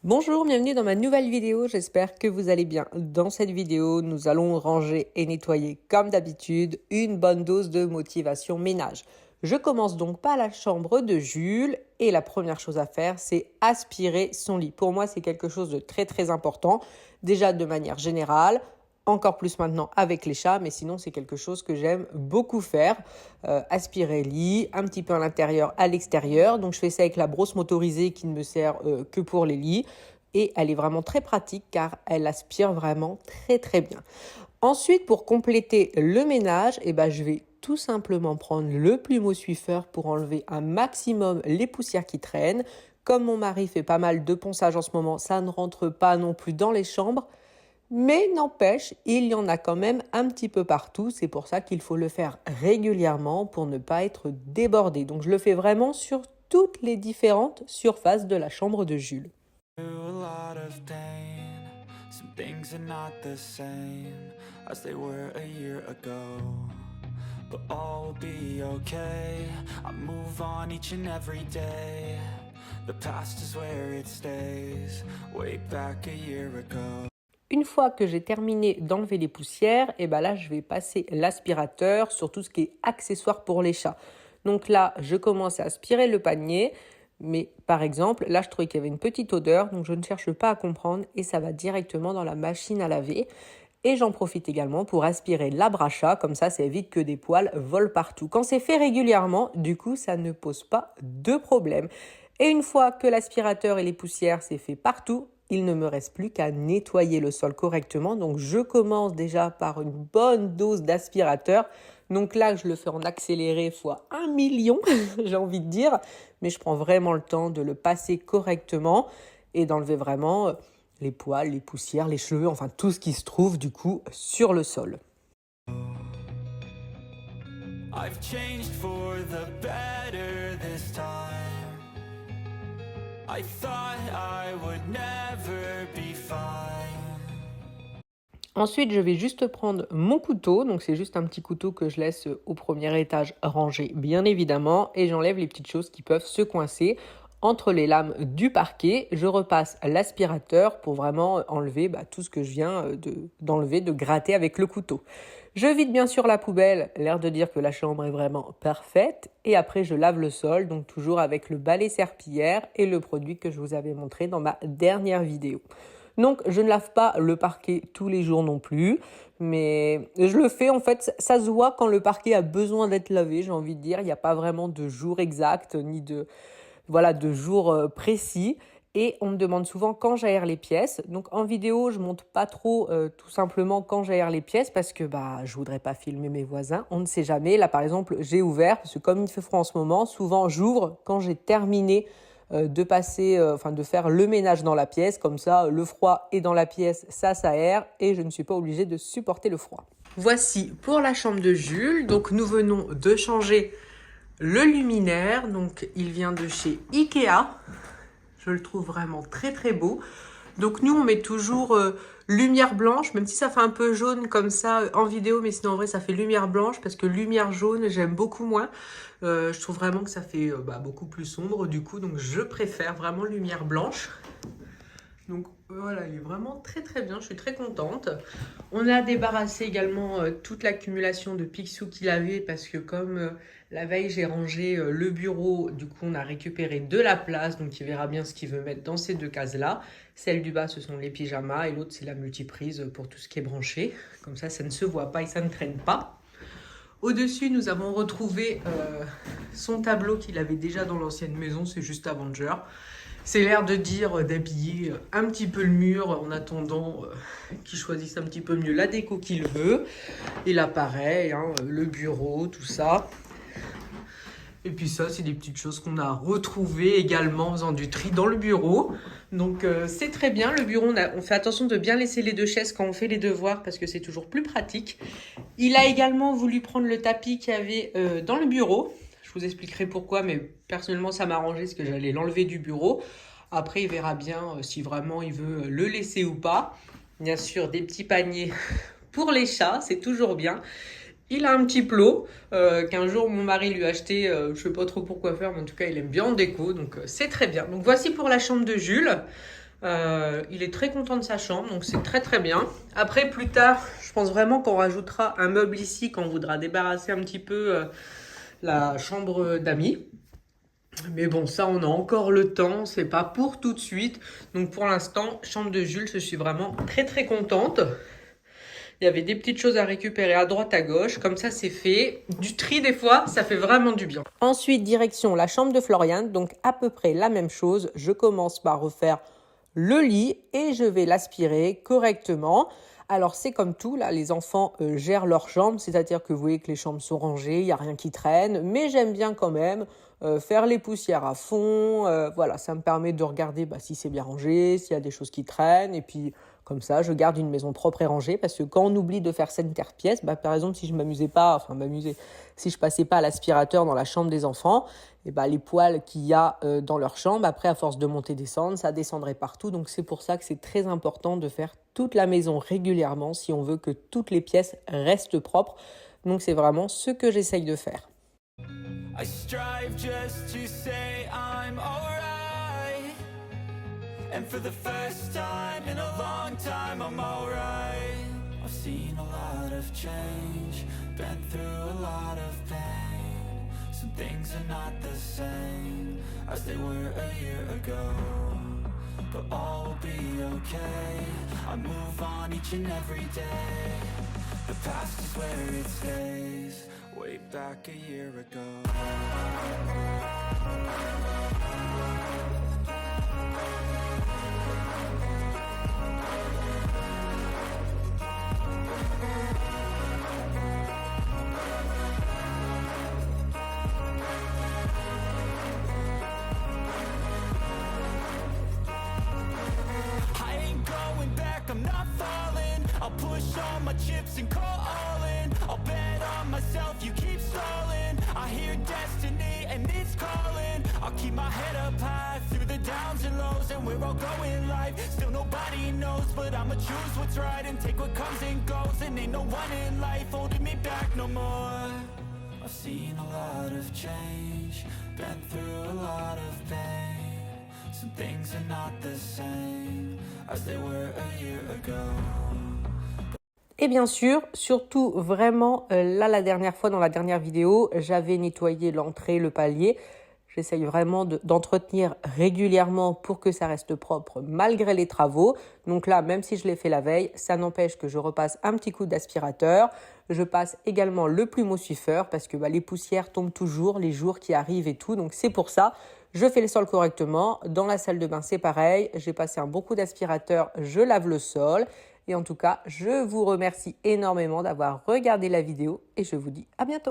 Bonjour, bienvenue dans ma nouvelle vidéo, j'espère que vous allez bien. Dans cette vidéo, nous allons ranger et nettoyer comme d'habitude une bonne dose de motivation ménage. Je commence donc par la chambre de Jules et la première chose à faire, c'est aspirer son lit. Pour moi, c'est quelque chose de très important, déjà de manière générale, encore plus maintenant avec les chats, mais sinon c'est quelque chose que j'aime beaucoup faire. Aspirer le lit, un petit peu à l'intérieur, à l'extérieur. Donc je fais ça avec la brosse motorisée qui ne me sert que pour les lits. Et elle est vraiment très pratique car elle aspire vraiment très bien. Ensuite, pour compléter le ménage, je vais tout simplement prendre le plumeau Swiffer pour enlever un maximum les poussières qui traînent. Comme mon mari fait pas mal de ponçage en ce moment, ça ne rentre pas non plus dans les chambres. Mais n'empêche, il y en a quand même un petit peu partout. C'est pour ça qu'il faut le faire régulièrement pour ne pas être débordé. Donc je le fais vraiment sur toutes les différentes surfaces de la chambre de Jules. A lot of pain. Some things are not the same as they were a year ago. But all will be okay. I move on each and every day. The past is where it stays. Way back a year ago. Une fois que j'ai terminé d'enlever les poussières, là je vais passer l'aspirateur sur tout ce qui est accessoire pour les chats. Donc là, je commence à aspirer le panier. Mais par exemple, là, je trouvais qu'il y avait une petite odeur, donc je ne cherche pas à comprendre et ça va directement dans la machine à laver. Et j'en profite également pour aspirer l'abrachat, comme ça évite que des poils volent partout. Quand c'est fait régulièrement, du coup, ça ne pose pas de problème. Et une fois que l'aspirateur et les poussières, c'est fait partout, il ne me reste plus qu'à nettoyer le sol correctement. Donc je commence déjà par une bonne dose d'aspirateur. Donc là, je le fais en accéléré fois 1 million, j'ai envie de dire. Mais je prends vraiment le temps de le passer correctement et d'enlever vraiment les poils, les poussières, les cheveux, enfin tout ce qui se trouve du coup sur le sol. I've changed for the better this time. I thought I would never be fine. Ensuite, je vais juste prendre mon couteau, donc c'est juste un petit couteau que je laisse au premier étage rangé, bien évidemment, et j'enlève les petites choses qui peuvent se coincer entre les lames du parquet. Je repasse l'aspirateur pour vraiment enlever tout ce que je viens d'enlever, de gratter avec le couteau. Je vide bien sûr la poubelle, l'air de dire que la chambre est vraiment parfaite, et après je lave le sol, donc toujours avec le balai serpillière et le produit que je vous avais montré dans ma dernière vidéo. Donc, je ne lave pas le parquet tous les jours non plus, mais je le fais en fait, ça se voit quand le parquet a besoin d'être lavé, j'ai envie de dire. Il n'y a pas vraiment de jour exact, ni de jour précis. Et on me demande souvent quand j'aère les pièces. Donc en vidéo, je monte pas trop tout simplement quand j'aère les pièces parce que je voudrais pas filmer mes voisins. On ne sait jamais. Là par exemple, j'ai ouvert parce que comme il fait froid en ce moment, souvent j'ouvre quand j'ai terminé de faire le ménage dans la pièce. Comme ça, le froid est dans la pièce, ça aère et je ne suis pas obligée de supporter le froid. Voici pour la chambre de Jules. Donc nous venons de changer le luminaire. Donc il vient de chez Ikea. Je le trouve vraiment très beau. Donc nous, on met toujours lumière blanche, même si ça fait un peu jaune comme ça en vidéo, mais sinon en vrai, ça fait lumière blanche parce que lumière jaune, j'aime beaucoup moins. Je trouve vraiment que ça fait beaucoup plus sombre du coup, donc je préfère vraiment lumière blanche. Donc voilà, il est vraiment très bien, je suis très contente. On a débarrassé également toute l'accumulation de Picsou qu'il avait parce que comme la veille j'ai rangé le bureau, du coup on a récupéré de la place, donc il verra bien ce qu'il veut mettre dans ces deux cases-là. Celle du bas ce sont les pyjamas et l'autre c'est la multiprise pour tout ce qui est branché. Comme ça ne se voit pas et ça ne traîne pas. Au-dessus, nous avons retrouvé son tableau qu'il avait déjà dans l'ancienne maison, c'est juste Avenger. C'est l'air de dire d'habiller un petit peu le mur en attendant qu'il choisisse un petit peu mieux la déco qu'il veut. Et là, pareil, le bureau, tout ça. Et puis ça, c'est des petites choses qu'on a retrouvées également en faisant du tri dans le bureau. Donc c'est très bien. Le bureau, on fait attention de bien laisser les deux chaises quand on fait les devoirs parce que c'est toujours plus pratique. Il a également voulu prendre le tapis qu'il y avait dans le bureau. Je vous expliquerai pourquoi, mais personnellement, ça m'a arrangé parce que j'allais l'enlever du bureau. Après, il verra bien si vraiment il veut le laisser ou pas. Bien sûr, des petits paniers pour les chats, c'est toujours bien. Il a un petit plot qu'un jour mon mari lui a acheté, je ne sais pas trop pourquoi faire, mais en tout cas il aime bien en déco, donc c'est très bien. Donc voici pour la chambre de Jules. Il est très content de sa chambre, donc c'est très très bien. Après, plus tard, je pense vraiment qu'on rajoutera un meuble ici quand on voudra débarrasser un petit peu la chambre d'amis. Mais bon, ça, on a encore le temps, c'est pas pour tout de suite. Donc pour l'instant, chambre de Jules, je suis vraiment très très contente. Il y avait des petites choses à récupérer à droite, à gauche. Comme ça, c'est fait. Du tri, des fois, ça fait vraiment du bien. Ensuite, direction la chambre de Floriane. Donc, à peu près la même chose. Je commence par refaire le lit et je vais l'aspirer correctement. Alors, c'est comme tout, là, les enfants gèrent leur chambre. C'est-à-dire que vous voyez que les chambres sont rangées, il n'y a rien qui traîne. Mais j'aime bien quand même faire les poussières à fond. Voilà, ça me permet de regarder si c'est bien rangé, s'il y a des choses qui traînent. Et puis, comme ça, je garde une maison propre et rangée parce que quand on oublie de faire cette pièce, par exemple, si je si je passais pas à l'aspirateur dans la chambre des enfants, et les poils qu'il y a dans leur chambre, après, à force de monter et descendre, ça descendrait partout. Donc, c'est pour ça que c'est très important de faire toute la maison régulièrement si on veut que toutes les pièces restent propres. Donc, c'est vraiment ce que j'essaye de faire. I strive just to say I'm alright. And for the first time in a long time, I'm alright. I've seen a lot of change, been through a lot of pain. Some things are not the same as they were a year ago, but all will be okay. I move on each and every day. The past is where it stays, way back a year ago. I'm not falling, I'll push all my chips and call all in. I'll bet on myself, you keep stalling. I hear destiny and it's calling. I'll keep my head up high through the downs and lows. And we're all going life, still nobody knows. But I'ma choose what's right and take what comes and goes. And ain't no one in life holding me back no more. I've seen a lot of change, been through a lot of pain. Some things are not the same as they were a year ago. Et bien sûr, surtout vraiment, la dernière fois, dans la dernière vidéo, j'avais nettoyé l'entrée, le palier. J'essaye vraiment d'entretenir régulièrement pour que ça reste propre malgré les travaux. Donc là, même si je l'ai fait la veille, ça n'empêche que je repasse un petit coup d'aspirateur. Je passe également le plumeau-suifeur parce que les poussières tombent toujours, les jours qui arrivent et tout. Donc c'est pour ça. Je fais le sol correctement. Dans la salle de bain, c'est pareil. J'ai passé un bon coup d'aspirateur, je lave le sol. Et en tout cas, je vous remercie énormément d'avoir regardé la vidéo et je vous dis à bientôt.